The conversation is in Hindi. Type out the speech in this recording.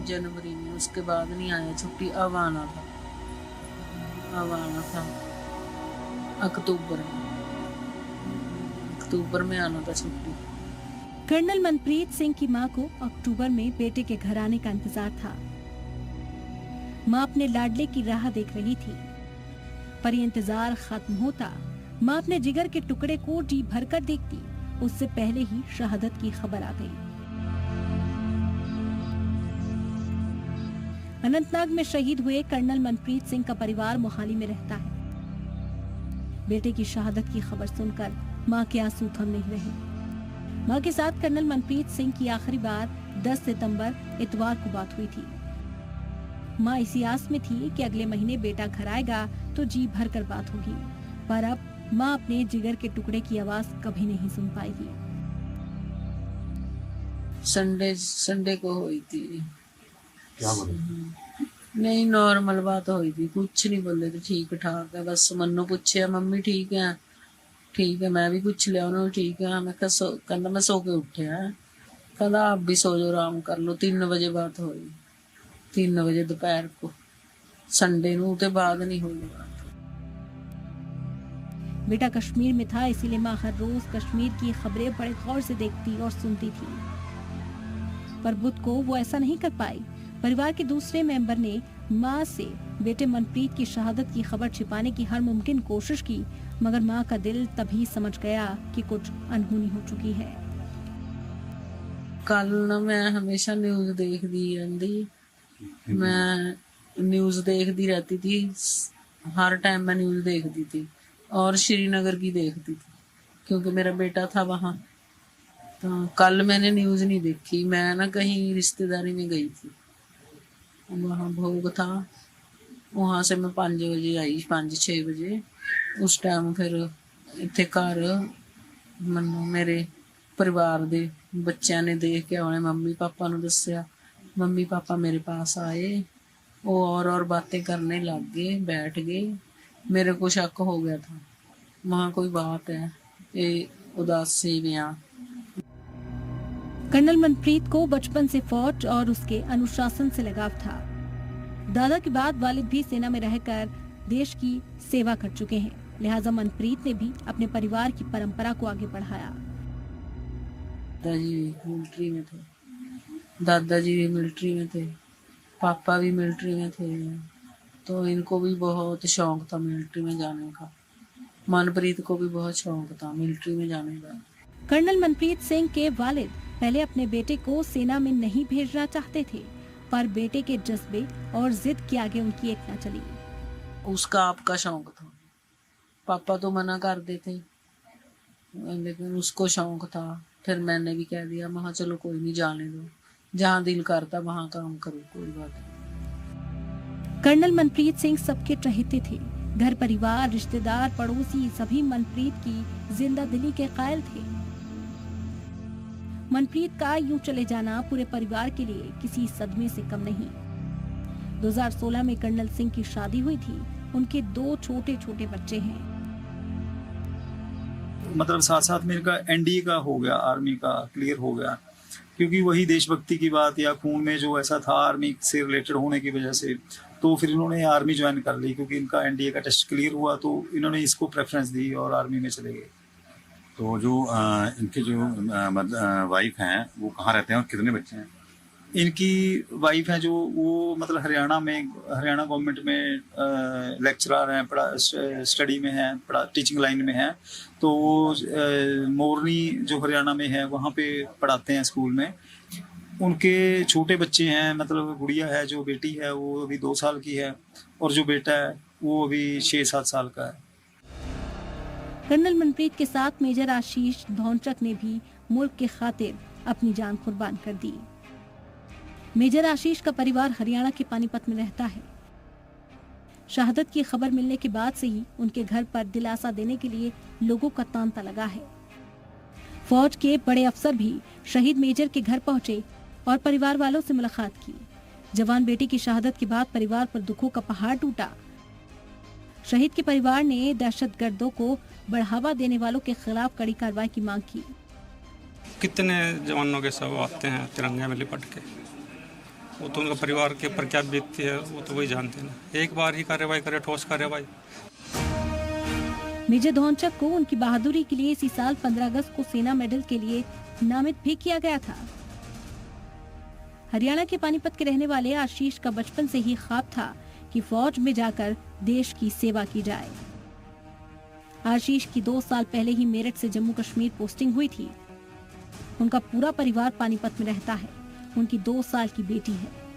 जनवरी में, उसके बाद नहीं आया छुट्टी। अब आना था अक्टूबर में आना था छुट्टी। कर्नल मनप्रीत सिंह की मां को अक्टूबर में बेटे के घर आने का इंतजार था। मां अपने लाडले की राह देख रही थी, पर ये इंतजार खत्म होता मां अपने जिगर के टुकड़े को जी भरकर देखती, उससे पहले ही शहादत की खबर आ गई। अनंतनाग में शहीद हुए कर्नल मनप्रीत सिंह का परिवार मोहाली में रहता है। बेटे की शहादत की खबर सुनकर मां के आंसू थम नहीं रहे। मां के साथ कर्नल मनप्रीत सिंह की आखिरी बार 10 सितंबर इतवार को बात हुई थी। मां इसी आस में थी कि अगले महीने बेटा घर आएगा तो जी भर कर बात होगी, पर अब मां अपने जिगर के टुकड़े की आवाज कभी नहीं सुन पाएगी। संडे को हुई थी। क्या बोले? नहीं, नॉर्मल बात हुई थी, कुछ नहीं बोले थे, ठीक ठाक है। बस मन्नू पूछे मम्मी ठीक है? मैं भी पूछ लिया उन्होंने, ठीक है। मैं कहना मैं सो के उठे है, कहना आप भी सो जाओ, आराम कर लो। 3 बजे बात हुई, 3 बजे दोपहर को, संडे नू ते बाद नहीं हुई बात। बेटा कश्मीर में था, इसीलिए मां हर रोज कश्मीर की खबरें बड़े गौर से देखती और सुनती थी, पर बुध को वो ऐसा नहीं कर पाई। परिवार के दूसरे मेंबर ने मां से बेटे मनप्रीत की शहादत की खबर छिपाने की हर मुमकिन कोशिश की, मगर मां का दिल तभी समझ गया कि कुछ अनहोनी हो चुकी है। कल ना मैं हमेशा न्यूज देखती रहती, मैं न्यूज देखती रहती थी, हर टाइम मैं न्यूज देखती थी, और श्रीनगर की देखती थी क्योंकि मेरा बेटा था वहाँ। तो कल मैंने न्यूज नहीं देखी, मैं ना कहीं रिश्तेदारी में गई थी, वहाँ भोग था, वहाँ से मैं 5 बजे आई, 5-6 बजे। उस टाइम फिर इत्थे घर मन्नू मेरे परिवार दे बच्चों ने देख के उन्हें मम्मी पापा नूं दस्सिया। मम्मी पापा मेरे पास आए, वो और बातें करने लग गए, बैठ गए। मेरे को शक हो गया था, वहाँ कोई बात है, ये उदासी में आ। कर्नल मनप्रीत को बचपन से फौज और उसके अनुशासन से लगाव था। दादा के बाद वालिद भी सेना में रहकर देश की सेवा कर चुके हैं, लिहाजा मनप्रीत ने भी अपने परिवार की परंपरा को आगे बढ़ाया। दादाजी मिलिट्री में थे, दादाजी भी मिलिट्री में थे, पापा भी मिलिट्री में थे, तो इनको भी बहुत शौक था मिलिट्री में जाने का। मनप्रीत को भी बहुत शौक था मिलिट्री में जाने का। कर्नल मनप्रीत सिंह के वालिद पहले अपने बेटे को सेना में नहीं भेजना चाहते थे, पर बेटे के जज्बे और जिद के आगे उनकी एक न चली। उसका आपका शौक था, पापा तो मना कर देते, लेकिन उसको शौक था। फिर मैंने भी कह दिया, महा चलो कोई नहीं, जाने दो, जहाँ दिल करता वहाँ काम करो, कोई बात नहीं। कर्नल मनप्रीत सिंह सबके चहेते थे। घर परिवार, रिश्तेदार, पड़ोसी सभी मनप्रीत की जिंदा दिली के कायल थे। मनप्रीत का यूं चले जाना पूरे परिवार के लिए किसी सदमे से कम नहीं। 2016 में कर्नल सिंह की शादी हुई थी, उनके 2 छोटे छोटे बच्चे हैं। मतलब साथ साथ मेरे का एनडीए का हो गया, आर्मी का क्लियर हो गया, क्योंकि वही देशभक्ति की बात या खून में जो ऐसा था आर्मी से रिलेटेड होने की वजह से, तो फिर इन्होंने आर्मी ज्वाइन कर ली, क्योंकि इनका एनडीए का टेस्ट क्लियर हुआ तो इन्होंने इसको प्रेफरेंस दी और आर्मी में चले गए। तो जो इनके जो वाइफ हैं वो कहाँ रहते हैं और कितने बच्चे हैं? इनकी वाइफ हैं जो वो मतलब हरियाणा गवर्नमेंट में लेक्चरर हैं, स्टडी में हैं, टीचिंग लाइन में हैं। तो वो मोरनी जो हरियाणा में है वहाँ पे पढ़ाते हैं स्कूल में। उनके छोटे बच्चे हैं, मतलब गुड़िया है जो बेटी है वो अभी 2 साल की है, और जो बेटा है वो अभी 6-7 साल का है। कर्नल मनप्रीत के साथ मेजर आशीष धौनचक ने भी मुल्क के खातिर अपनी जान कुर्बान कर दी। मेजर आशीष का परिवार हरियाणा के पानीपत में रहता है। शहादत की खबर मिलने के बाद से ही उनके घर पर दिलासा देने के लिए लोगों का तांता लगा है। फौज के बड़े अफसर भी शहीद मेजर के घर पहुंचे और परिवार वालों से मुलाकात की। जवान बेटी की शहादत के बाद परिवार पर दुखों का पहाड़ टूटा। शहीद के परिवार ने दहशतगर्दों को बढ़ावा देने वालों के खिलाफ कड़ी कार्रवाई की मांग की। कितने जवानों के शव आते हैं तिरंगे में लिपट के? वो तो उनका परिवार के ऊपर क्या बीतती है वो तो वही जानते हैं ना। एक बार ही कार्रवाई करे, ठोस कार्रवाई। मेजर धौनचक को उनकी बहादुरी के लिए इसी साल 15 अगस्त को सेना मेडल के लिए नामित भी किया गया था। हरियाणा के पानीपत के रहने वाले आशीष का बचपन से ही ख्वाब था कि फौज में जाकर देश की सेवा की जाए। आशीष की 2 साल पहले ही मेरठ से जम्मू कश्मीर पोस्टिंग हुई थी। उनका पूरा परिवार पानीपत में रहता है। उनकी 2 साल की बेटी है।